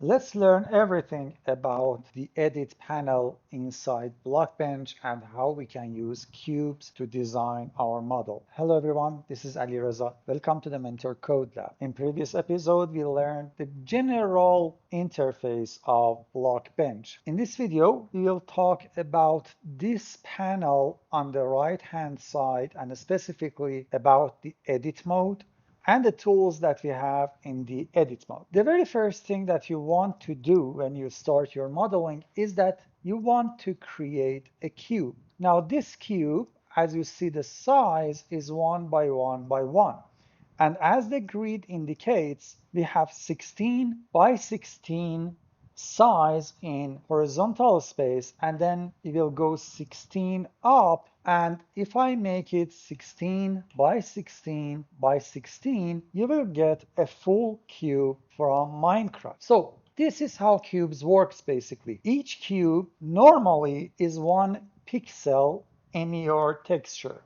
Let's learn everything about the edit panel inside Blockbench and how we can use cubes to design our model. Hello everyone, this is Ali Reza. Welcome to the Mentor Code Lab. In previous episode, we learned the general interface of Blockbench. In this video, we will talk about this panel on the right-hand side and specifically about the edit mode and the tools that we have in the edit mode. The very first thing that you want to do when you start your modeling is that you want to create a cube. Now this cube, as you see, the size is 1 by 1 by 1. And as the grid indicates, we have 16 by 16 size in horizontal space, and then it will go 16 up. And if I make it 16 by 16 by 16, you will get a full cube from Minecraft. So this is how cubes works basically. Each cube normally is 1 pixel in your texture.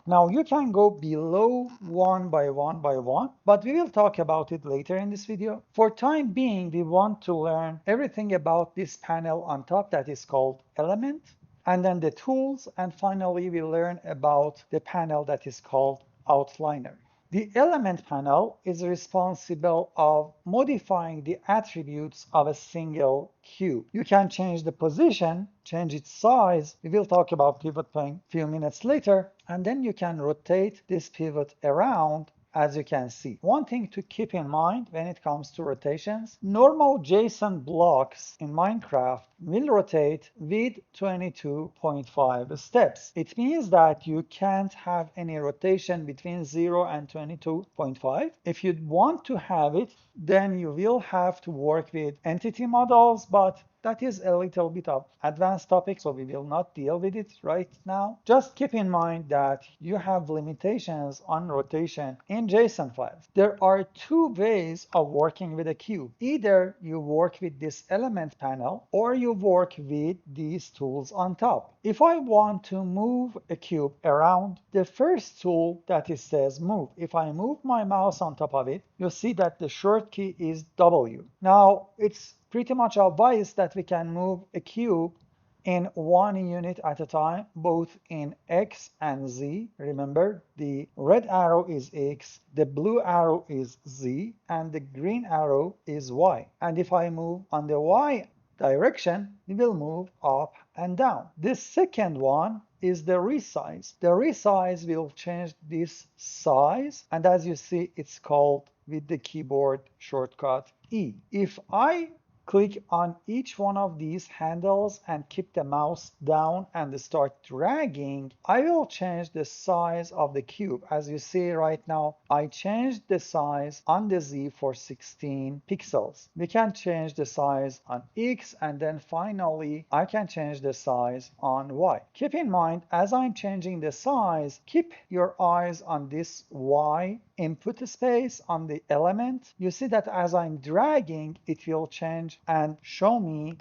Now you can go below 1 by 1 by 1, but we will talk about it later in this video. For time being, we want to learn everything about this panel on top that is called element, and then the tools, and finally we learn about the panel that is called outliner. The element panel is responsible of modifying the attributes of a single cube. You can change the position, change its size. We will talk about pivot point a few minutes later. And then you can rotate this pivot around, as you can see. One thing to keep in mind when it comes to rotations, normal JSON blocks in Minecraft will rotate with 22.5 steps. It means that you can't have any rotation between 0 and 22.5. If you want to have it, then you will have to work with entity models, but that is a little bit of advanced topic, so we will not deal with it right now. Just keep in mind that you have limitations on rotation in JSON files. There are two ways of working with a cube. Either you work with this element panel or you work with these tools on top. If I want to move a cube around, the first tool that it says move. If I move my mouse on top of it, you'll see that the short key is W. Now it's pretty much obvious that we can move a cube in 1 unit at a time, both in X and Z. Remember, the red arrow is X, the blue arrow is Z, and the green arrow is Y. And if I move on the Y direction, we will move up and down. The second one is the resize. The resize will change this size, and as you see, it's called with the keyboard shortcut E. If I click on each one of these handles and keep the mouse down and start dragging, I will change the size of the cube. As you see right now, I changed the size on the Z for 16 pixels. We can change the size on X, and then finally I can change the size on Y. Keep in mind, as I'm changing the size, keep your eyes on this Y input space on the element. You see that as I'm dragging, it will change and show me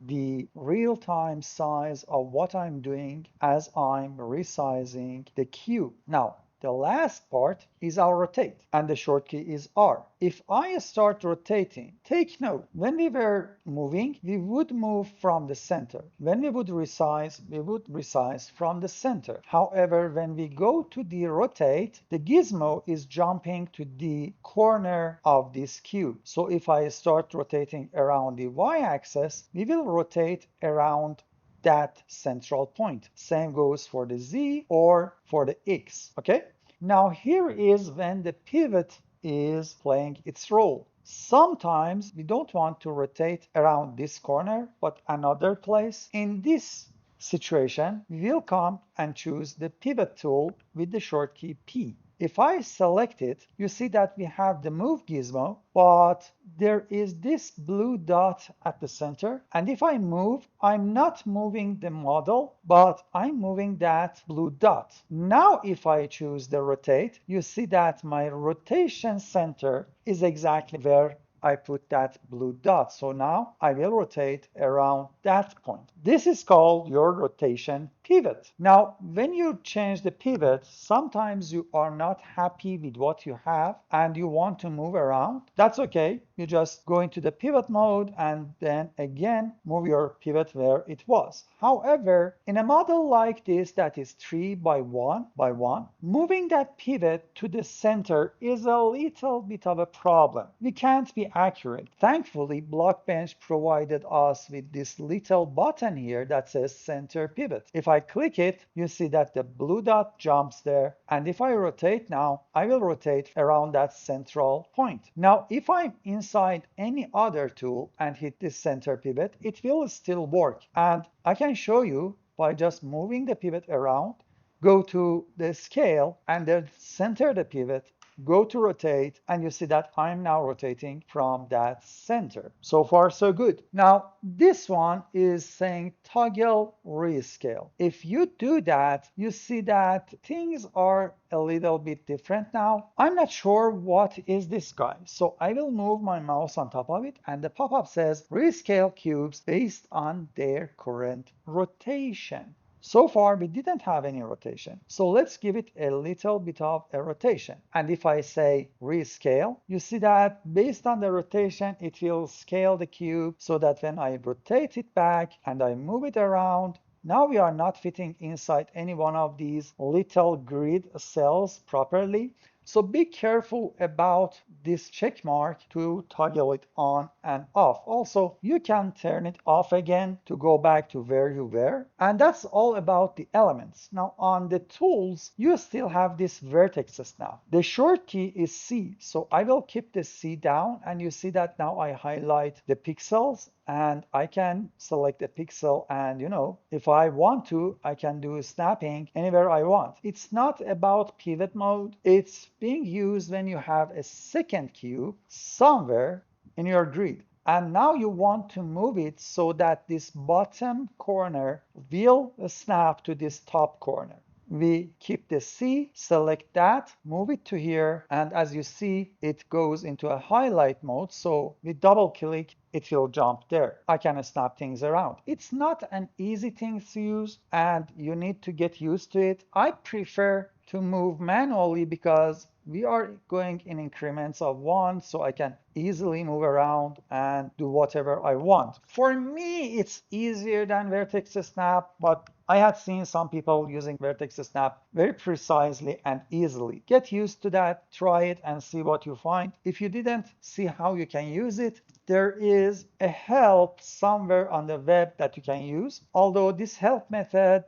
the real-time size of what I'm doing as I'm resizing the cube. Now, the last part is our rotate, and the short key is R. If I start rotating, take note, when we were moving, we would move from the center. When we would resize from the center. However, when we go to the rotate, the gizmo is jumping to the corner of this cube. So if I start rotating around the y-axis, we will rotate around that central point. Same goes for the Z or for the X, okay? Now here is when the pivot is playing its role. Sometimes we don't want to rotate around this corner, but another place. In this situation, we will come and choose the pivot tool with the short key P. If I select it, you see that we have the move gizmo, but there is this blue dot at the center. And if I move, I'm not moving the model, but I'm moving that blue dot. Now, if I choose the rotate, you see that my rotation center is exactly where I put that blue dot. So now I will rotate around that point. This is called your rotation pivot. Now, when you change the pivot, sometimes you are not happy with what you have and you want to move around. That's okay. You just go into the pivot mode and then again move your pivot where it was. However, in a model like this that is 3 by 1 by 1, moving that pivot to the center is a little bit of a problem. We can't be accurate. Thankfully, Blockbench provided us with this little button here that says center pivot. If I click it, you see that the blue dot jumps there. And if I rotate now, I will rotate around that central point. Now, if I'm inside any other tool and hit this center pivot, it will still work. And I can show you by just moving the pivot around, go to the scale and then center the pivot, go to rotate, and you see that I'm now rotating from that center. So far, so good. Now, this one is saying toggle rescale. If you do that, you see that things are a little bit different now. I'm not sure what is this guy. So I will move my mouse on top of it, and the pop-up says rescale cubes based on their current rotation. So far, we didn't have any rotation. So let's give it a little bit of a rotation. And if I say rescale, you see that based on the rotation, it will scale the cube so that when I rotate it back and I move it around, now we are not fitting inside any one of these little grid cells properly. So be careful about this check mark to toggle it on and off. Also, you can turn it off again to go back to where you were. And that's all about the elements. Now on the tools, you still have these vertexes now. The short key is C. So I will keep the C down and you see that now I highlight the pixels and I can select a pixel and if I want to, I can do snapping anywhere I want. It's not about pivot mode. It's being used when you have a second cube somewhere in your grid. And now you want to move it so that this bottom corner will snap to this top corner. We keep the C, select that, move it to here, and as you see, it goes into a highlight mode. So we double click, it will jump there. I can snap things around. It's not an easy thing to use and you need to get used to it. I prefer to move manually because we are going in increments of 1, so I can easily move around and do whatever I want. For me, it's easier than Vertex Snap, but I have seen some people using Vertex Snap very precisely and easily. Get used to that, try it and see what you find. If you didn't see how you can use it, there is a help somewhere on the web that you can use. Although this help method,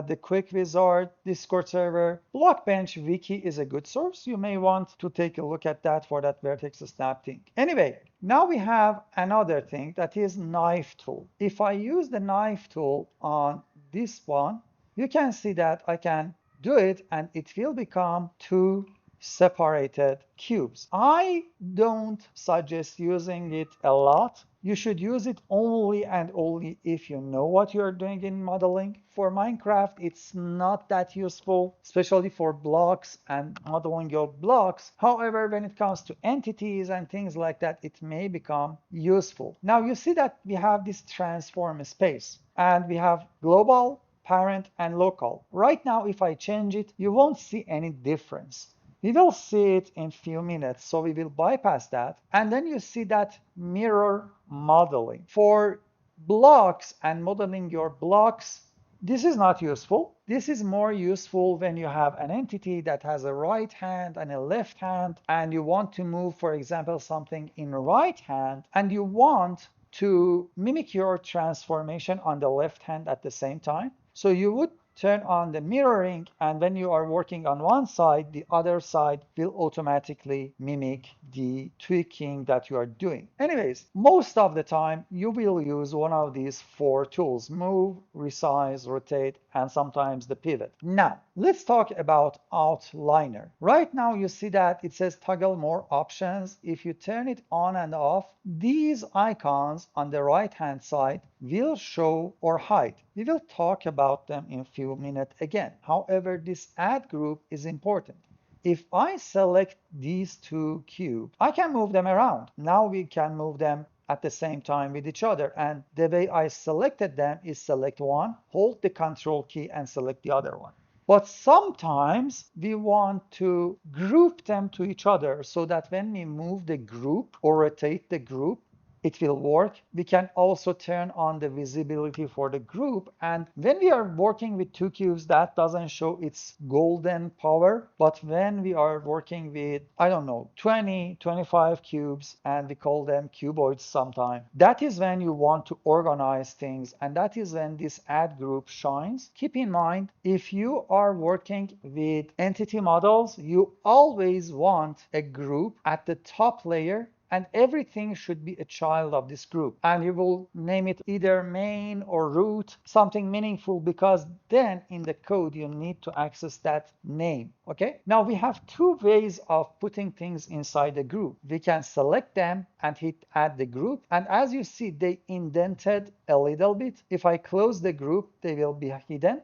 the Quick Wizard, Discord server, Blockbench wiki is a good source. You may want to take a look at that for that Vertex Snap thing. Anyway, now we have another thing that is knife tool. If I use the knife tool on this one, you can see that I can do it and it will become two separated cubes. I don't suggest using it a lot. You should use it only and only if you know what you're doing in modeling. For Minecraft, it's not that useful, especially for blocks and modeling your blocks. However, when it comes to entities and things like that, it may become useful. Now you see that we have this transform space and we have global, parent, and local. Right now, if I change it, you won't see any difference. We will see it in a few minutes, so we will bypass that. And then you see that mirror modeling. For blocks and modeling your blocks, this is not useful. This is more useful when you have an entity that has a right hand and a left hand, and you want to move, for example, something in right hand, and you want to mimic your transformation on the left hand at the same time. So you would turn on the mirroring, and when you are working on one side, the other side will automatically mimic the tweaking that you are doing. Anyways, most of the time you will use one of these four tools: move, resize, rotate, and sometimes the pivot. Now, let's talk about outliner. Right now you see that it says toggle more options. If you turn it on and off, these icons on the right hand side will show or hide. We will talk about them in a few minutes again. However, this add group is important. if I select these two cubes, I can move them around. Now we can move them at the same time with each other. And the way I selected them is select one, hold the control key and select the other one. But sometimes we want to group them to each other so that when we move the group or rotate the group, it will work. We can also turn on the visibility for the group. And when we are working with two cubes, that doesn't show its golden power. But when we are working with, I don't know, 20, 25 cubes, and we call them cuboids sometime, that is when you want to organize things. And that is when this add group shines. Keep in mind, if you are working with entity models, you always want a group at the top layer, and everything should be a child of this group. And you will name it either main or root, something meaningful, because then in the code you need to access that name. Okay, now we have two ways of putting things inside the group. We can select them and hit add the group, and as you see, they indented a little bit. If I close the group, they will be hidden.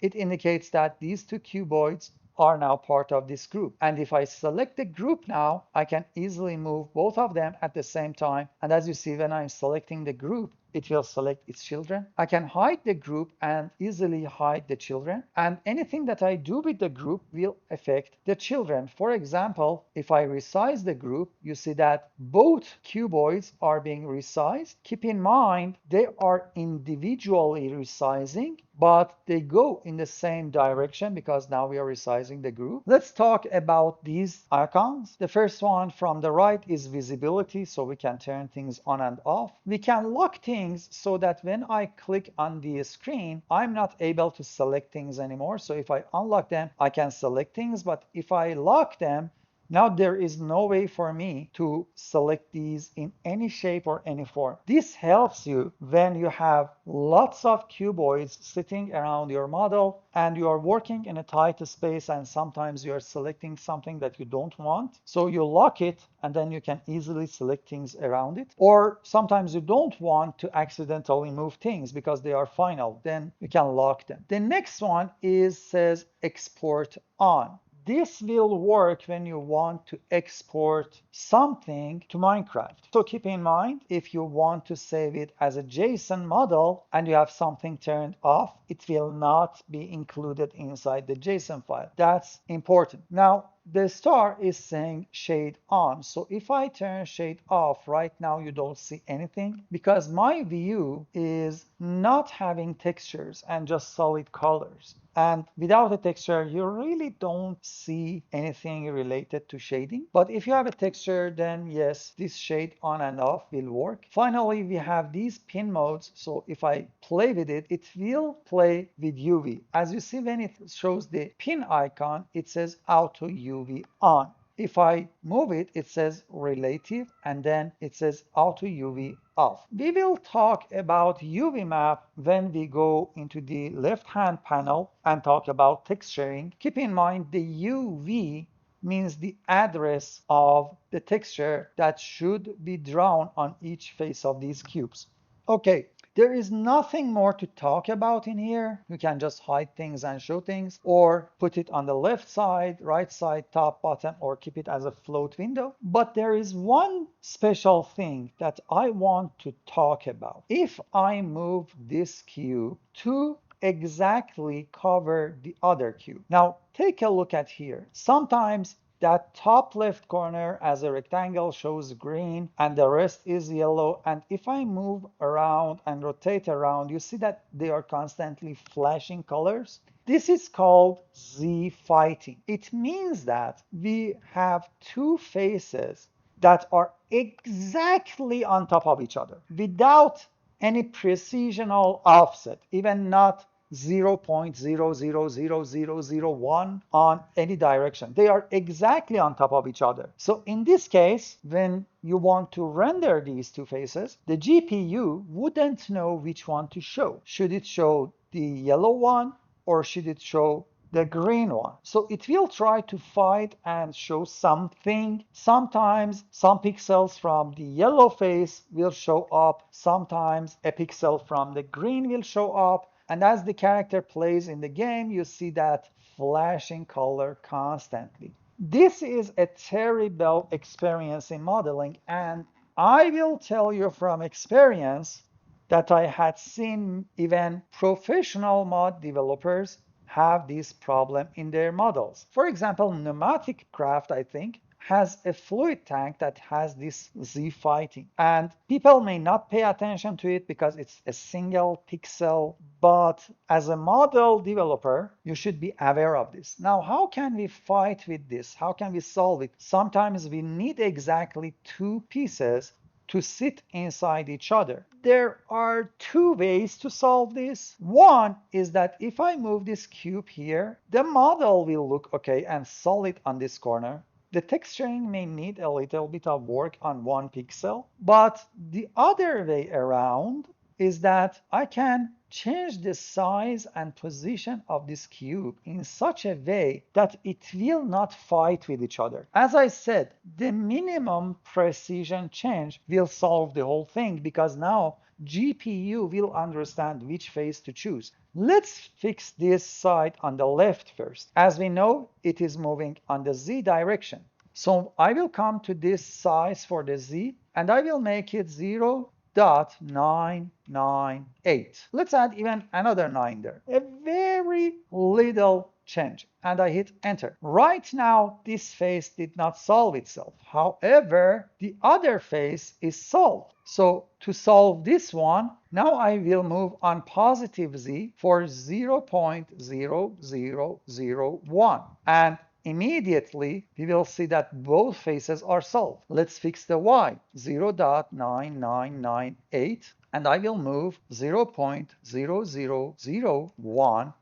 It indicates that these two cuboids are now part of this group. And if I select the group now, I can easily move both of them at the same time. And as you see, when I'm selecting the group, it will select its children. I can hide the group and easily hide the children. And anything that I do with the group will affect the children. For example, if I resize the group, you see that both cuboids are being resized. Keep in mind, they are individually resizing, but they go in the same direction because now we are resizing the group. Let's talk about these icons. The first one from the right is visibility, so we can turn things on and off. We can lock things so that when I click on the screen, I'm not able to select things anymore. So if I unlock them, I can select things, but if I lock them, now there is no way for me to select these in any shape or any form. This helps you when you have lots of cuboids sitting around your model and you are working in a tight space and sometimes you are selecting something that you don't want. So you lock it and then you can easily select things around it. Or sometimes you don't want to accidentally move things because they are final. Then you can lock them. The next one says export on. This will work when you want to export something to Minecraft. So keep in mind, if you want to save it as a JSON model and you have something turned off, it will not be included inside the JSON file. That's important. Now, the star is saying shade on. So if I turn shade off right now, you don't see anything because my view is not having textures and just solid colors. And without a texture, you really don't see anything related to shading. But if you have a texture, then yes, this shade on and off will work. Finally, we have these pin modes. So if I play with it, it will play with UV. As you see, when it shows the pin icon, it says auto UV on. If I move it, it says relative, and then it says auto UV off. We will talk about UV map when we go into the left-hand panel and talk about texturing. Keep in mind the UV means the address of the texture that should be drawn on each face of these cubes. Okay, there is nothing more to talk about in here. You can just hide things and show things, or put it on the left side, right side, top, bottom, or keep it as a float window. But there is one special thing that I want to talk about. If I move this cube to exactly cover the other cube. Now, take a look at here. Sometimes that top left corner as a rectangle shows green and the rest is yellow. And if I move around and rotate around, you see that they are constantly flashing colors. This is called Z fighting. It means that we have two faces that are exactly on top of each other without any precisional offset, even not 0.000001 on any direction. They are exactly on top of each other. So in this case, when you want to render these two faces, the GPU wouldn't know which one to show. Should it show the yellow one or should it show the green one? So it will try to fight and show something. Sometimes some pixels from the yellow face will show up. Sometimes a pixel from the green will show up. And as the character plays in the game, you see that flashing color constantly. This is a terrible experience in modeling, and I will tell you from experience that I had seen even professional mod developers have this problem in their models. For example, Pneumatic Craft, I think, has a fluid tank that has this Z fighting. And people may not pay attention to it because it's a single pixel, but as a model developer, you should be aware of this. Now, how can we fight with this? How can we solve it? Sometimes we need exactly two pieces to sit inside each other. There are two ways to solve this. One is that if I move this cube here, the model will look okay and solid on this corner. The texturing may need a little bit of work on one pixel, but the other way around is that I can change the size and position of this cube in such a way that it will not fight with each other. As I said, the minimum precision change will solve the whole thing because now GPU will understand which face to choose. Let's fix this side on the left first. As we know, it is moving on the Z direction. So I will come to this size for the Z and I will make it 0.998. Let's add even another 9 there. A very little change. And I hit enter. Right now, this face did not solve itself. However, the other face is solved. So to solve this one, now I will move on positive Z for 0.0001. And immediately we will see that both faces are solved. Let's fix the y, 0.9998, and I will move 0.0001,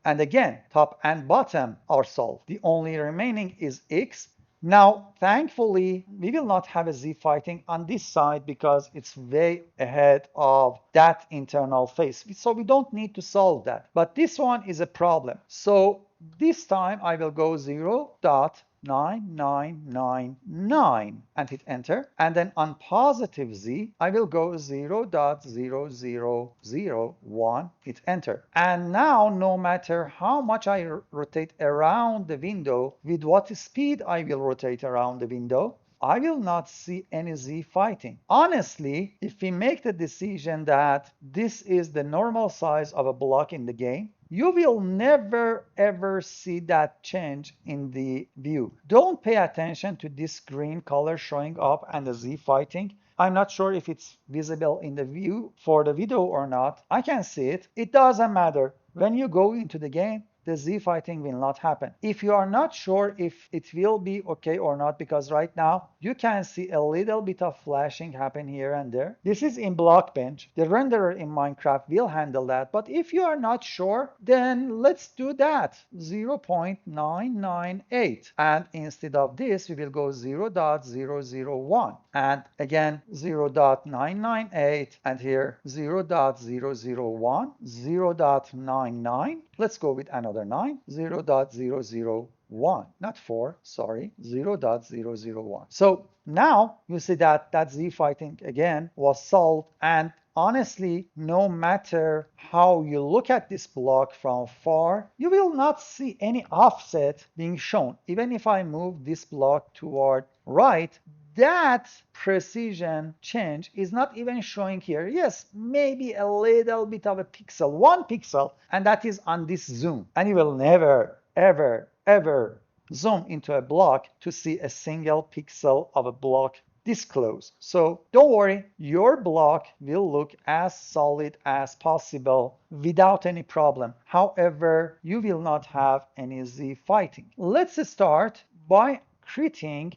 and again top and bottom are solved. The only remaining is x. Now, thankfully, we will not have a Z fighting on this side because it's way ahead of that internal face. So we don't need to solve that. But this one is a problem. So this time I will go 0.9999 and hit enter. And then on positive Z, I will go 0.0001, hit enter. And now, no matter how much I rotate around the window, with what speed I will rotate around the window, I will not see any Z fighting. Honestly, if we make the decision that this is the normal size of a block in the game, you will never ever see that change in the view. Don't pay attention to this green color showing up and the Z fighting. I'm not sure if it's visible in the view for the video or not. I can see it. It doesn't matter. When you go into the game, the Z fighting will not happen. If you are not sure if it will be okay or not, because right now you can see a little bit of flashing happen here and there. This is in Blockbench. The renderer in Minecraft will handle that. But if you are not sure, then let's do that. 0.998. And instead of this, we will go 0.001. And again, 0.998. And here, 0.001, 0.99. Let's go with another 9, 0.001, not 4, sorry, 0.001. So now you see that Z fighting again was solved, and honestly, no matter how you look at this block from far, you will not see any offset being shown. Even if I move this block toward right, that precision change is not even showing here. Yes, maybe a little bit of a pixel, 1 pixel, and that is on this zoom. And you will never, ever, ever zoom into a block to see a single pixel of a block this close. So don't worry, your block will look as solid as possible without any problem. However, you will not have any Z fighting. Let's start by creating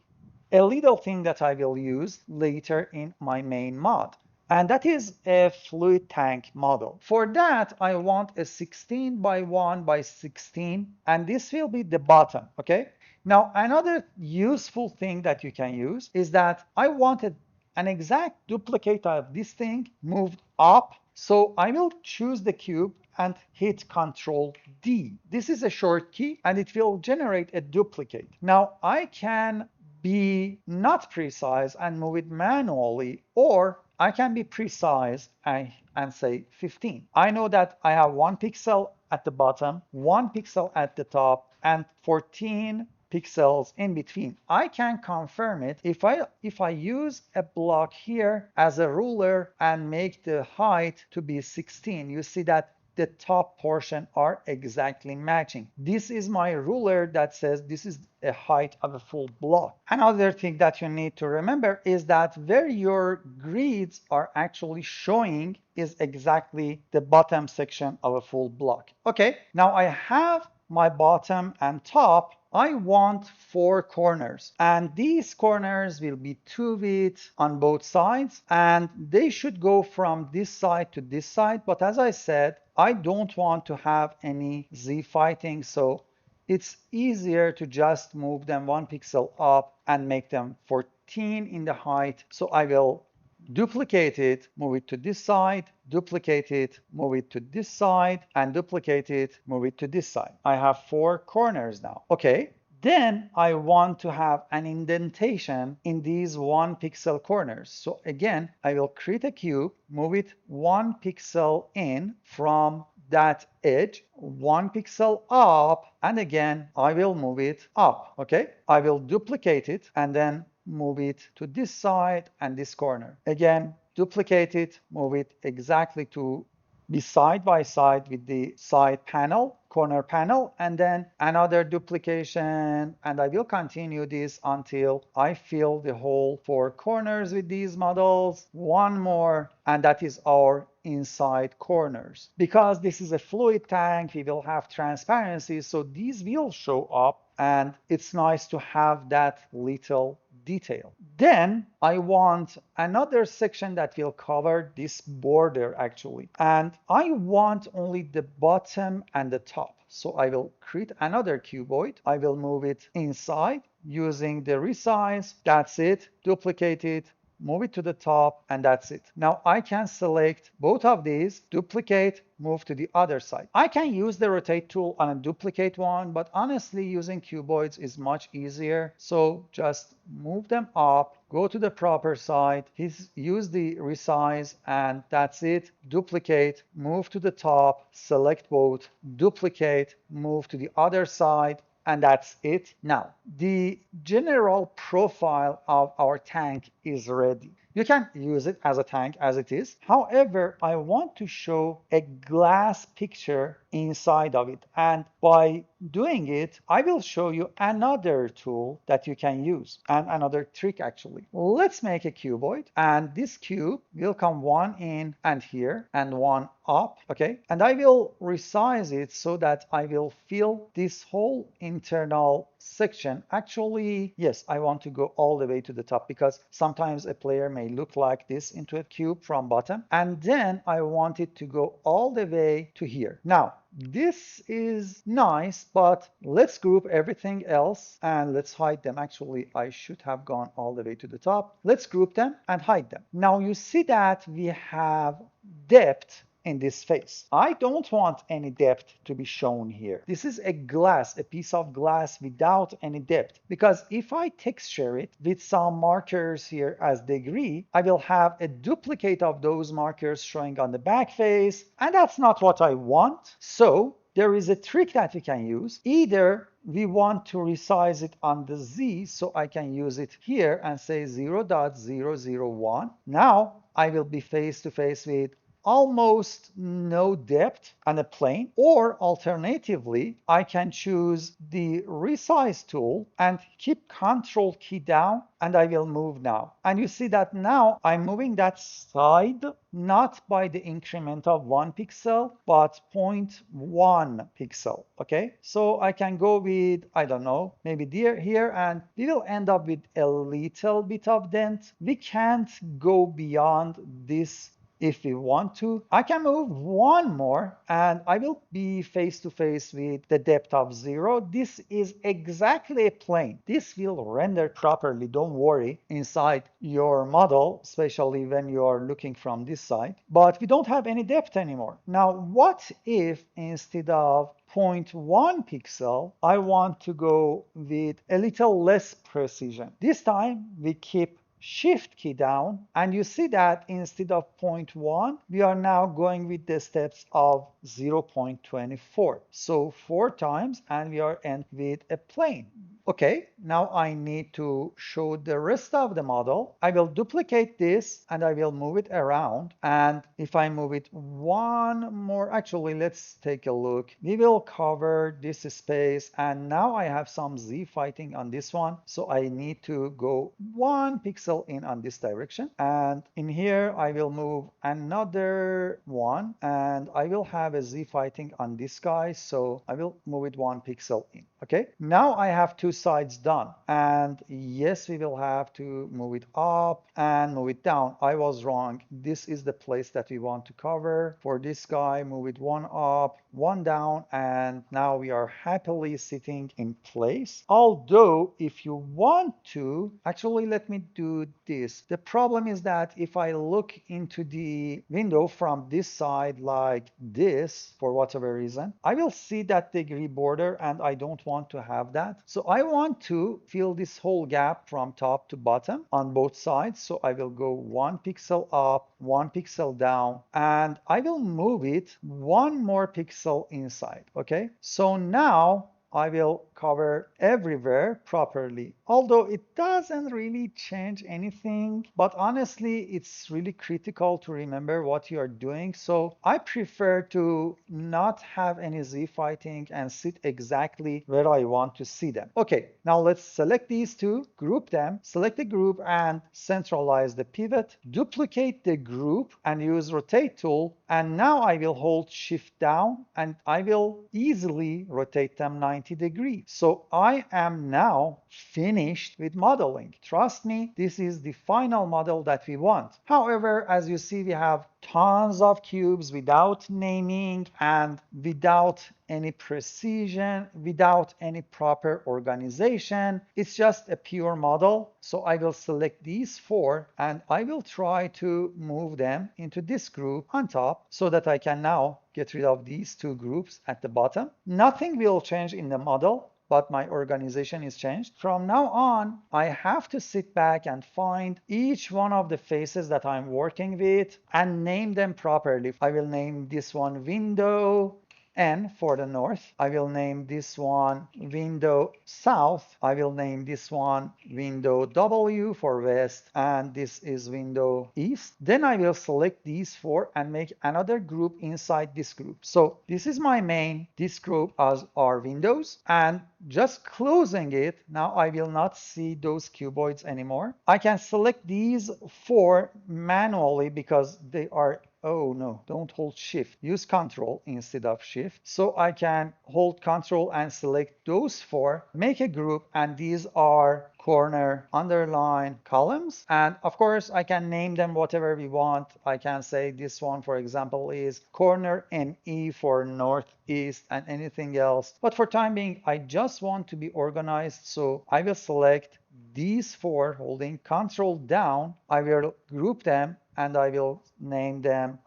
a little thing that I will use later in my main mod. And that is a fluid tank model. For that, I want a 16 by 1 by 16, and this will be the bottom, okay? Now, another useful thing that you can use is that I wanted an exact duplicate of this thing moved up. So I will choose the cube and hit Ctrl D. This is a short key and it will generate a duplicate. Now I can be not precise and move it manually, or I can be precise and say 15. I know that I have 1 pixel at the bottom, 1 pixel at the top, and 14 pixels in between. I can confirm it if I use a block here as a ruler and make the height to be 16. You see that the top portion are exactly matching. This is my ruler that says this is a height of a full block. Another thing that you need to remember is that where your grids are actually showing is exactly the bottom section of a full block. Okay, now I have my bottom and top. I want 4 corners, and these corners will be 2 width on both sides, and they should go from this side to this side. But as I said, I don't want to have any Z fighting, so it's easier to just move them 1 pixel up and make them 14 in the height. So I will duplicate it, move it to this side, duplicate it, move it to this side, and duplicate it, move it to this side. I have 4 corners now. Okay, then I want to have an indentation in these 1 pixel corners. So again, I will create a cube, move it 1 pixel in from that edge, 1 pixel up, and again, I will move it up. Okay, I will duplicate it and then move it to this side and this corner. Again, duplicate it, move it exactly to be side by side with the side panel, corner panel, and then another duplication. And I will continue this until I fill the whole 4 corners with these models. One more, and that is our inside corners. Because this is a fluid tank, we will have transparency, so these will show up, and it's nice to have that little detail. Then I want another section that will cover this border actually, and I want only the bottom and the top. So I will create another cuboid. I will move it inside using the resize. That's it. Duplicate it, move it to the top, and that's it. Now I can select both of these, duplicate, move to the other side. I can use the rotate tool on a duplicate one, but honestly using cuboids is much easier. So just move them up, go to the proper side, use the resize, and that's it. Duplicate, move to the top, select both, duplicate, move to the other side, and that's it. Now, the general profile of our tank is ready. You can use it as a tank as it is. However, I want to show a glass picture inside of it. And by doing it, I will show you another tool that you can use and another trick actually. Let's make a cuboid, and this cube will come one in and here and one up, okay? And I will resize it so that I will fill this whole internal section. Actually, yes, I want to go all the way to the top because sometimes a player may look like this into a cube from bottom, and then I want it to go all the way to here. Now, this is nice, but let's group everything else and let's hide them. Actually, I should have gone all the way to the top. Let's group them and hide them. Now you see that we have depth in this face. I don't want any depth to be shown here. This is a glass, a piece of glass without any depth, because if I texture it with some markers here as degree, I will have a duplicate of those markers showing on the back face, and that's not what I want. So there is a trick that we can use. Either we want to resize it on the Z, so I can use it here and say 0.001. Now I will be face to face with almost no depth on a plane, or alternatively, I can choose the resize tool and keep Control key down, and I will move now. And you see that now I'm moving that side not by the increment of 1 pixel, but 0.1 pixel, okay? So I can go with, I don't know, maybe here, and we will end up with a little bit of dent. We can't go beyond this. If we want to, I can move one more and I will be face to face with the depth of 0. This is exactly a plane. This will render properly, don't worry, inside your model, especially when you are looking from this side. But we don't have any depth anymore. Now, what if instead of 0.1 pixel, I want to go with a little less precision? This time we keep Shift key down, and you see that instead of 0.1, we are now going with the steps of 0.24. So 4 times, and we are end with a plane. Okay, now I need to show the rest of the model. I will duplicate this and I will move it around. And if I move it one more, actually, let's take a look. We will cover this space, and now I have some Z fighting on this one. So I need to go 1 pixel in on this direction. And in here, I will move another one, and I will have a Z fighting on this guy. So I will move it 1 pixel in. Okay, now I have two sides done. And yes, we will have to move it up and move it down. I was wrong. This is the place that we want to cover. For this guy, move it one up, one down, and now we are happily sitting in place. Although if you want to, actually let me do this. The problem is that if I look into the window from this side like this, for whatever reason, I will see that degree border, and I don't want to have that. So I want to fill this whole gap from top to bottom on both sides. So I will go 1 pixel up, 1 pixel down, and I will move it one more pixel inside. Okay, so now I will cover everywhere properly. Although it doesn't really change anything, but honestly, it's really critical to remember what you are doing. So I prefer to not have any Z fighting and sit exactly where I want to see them. Okay, now let's select these two, group them, select the group and centralize the pivot, duplicate the group and use rotate tool. And now I will hold shift down and I will easily rotate them 90 degrees. So I am now finished with modeling. Trust me, this is the final model that we want. However, as you see, we have tons of cubes without naming and without any precision, without any proper organization. It's just a pure model. So I will select these four and I will try to move them into this group on top so that I can now get rid of these two groups at the bottom. Nothing will change in the model, but my organization is changed. From now on, I have to sit back and find each one of the faces that I'm working with and name them properly. I will name this one window N for the north. I will name this one window south. I will name this one window W for west, and this is window east. Then I will select these four and make another group inside this group. So this is my main. This group as are windows, and just closing it, now I will not see those cuboids anymore. I can select these four manually because they are, oh no, don't hold shift. Use control instead of shift. So I can hold control and select those four, make a group, and these are corner underline columns. And of course, I can name them whatever we want. I can say this one, for example, is corner NE for northeast and anything else. But for time being, I just want to be organized. So I will select these four, holding control down. I will group them and I will name them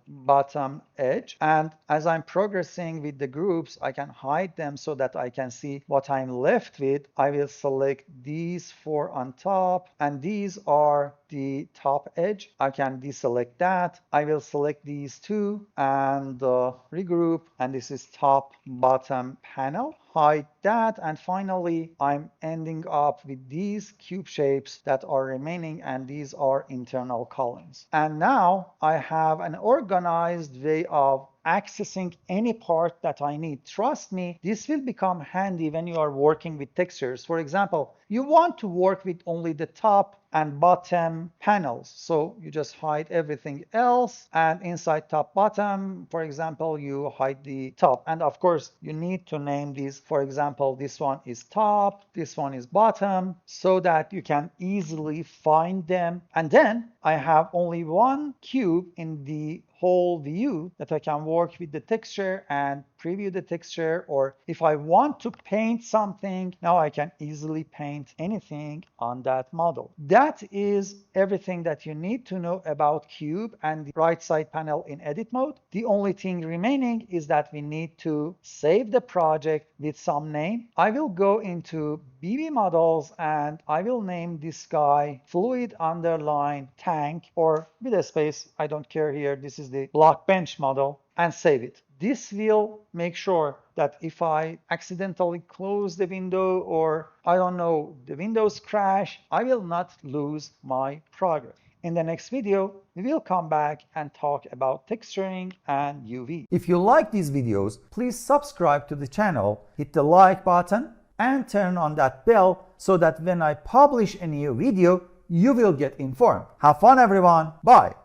bottom edge. And as I'm progressing with the groups, I can hide them so that I can see what I'm left with. I will select these four on top, and these are the top edge. I can deselect that. I will select these two and regroup, and this is top bottom panel. Hide that, and finally I'm ending up with these cube shapes that are remaining, and these are internal columns. And now I have an organized way of accessing any part that I need. Trust me, this will become handy when you are working with textures. For example, you want to work with only the top and bottom panels. So you just hide everything else, and inside top bottom, for example, you hide the top. And of course, you need to name these. For example, this one is top, this one is bottom, so that you can easily find them. And then I have only one cube in the whole view that I can work with the texture and preview the texture, or if I want to paint something, now I can easily paint anything on that model. That is everything that you need to know about Cube and the right side panel in edit mode. The only thing remaining is that we need to save the project with some name. I will go into BB models and I will name this guy fluid underline tank, or with a space, I don't care here. This is the block bench model, and save it. This will make sure that if I accidentally close the window or I don't know, the windows crash, I will not lose my progress. In the next video, we will come back and talk about texturing and UV. If you like these videos, please subscribe to the channel, hit the like button, and turn on that bell so that when I publish a new video, you will get informed. Have fun everyone, bye!